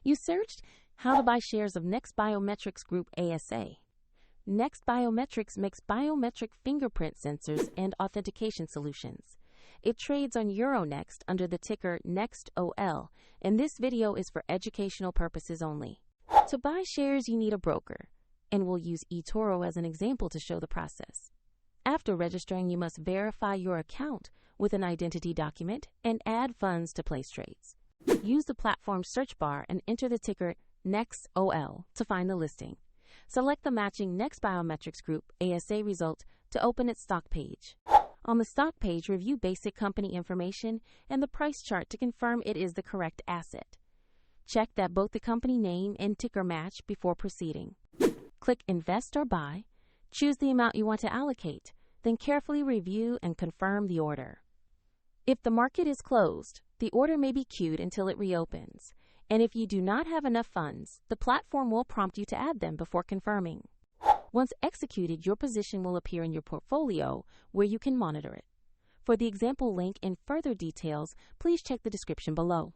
You searched how to buy shares of Next Biometrics Group ASA. Next Biometrics makes biometric fingerprint sensors and authentication solutions. It trades on Euronext under the ticker NEXT.OL, and this video is for educational purposes only. To buy shares, you need a broker, and we'll use eToro as an example to show the process. After registering, you must verify your account with an identity document and add funds to place trades. Use the platform search bar and enter the ticker NEXT.OL to find the listing. Select the matching Next Biometrics Group ASA result to open its stock page. On the stock page, review basic company information and the price chart to confirm it is the correct asset. Check that both the company name and ticker match before proceeding. Click Invest or Buy. Choose the amount you want to allocate, then carefully review and confirm the order. If the market is closed, the order may be queued until it reopens, and if you do not have enough funds, the platform will prompt you to add them before confirming. Once executed, your position will appear in your portfolio where you can monitor it. For the example link and further details, please check the description below.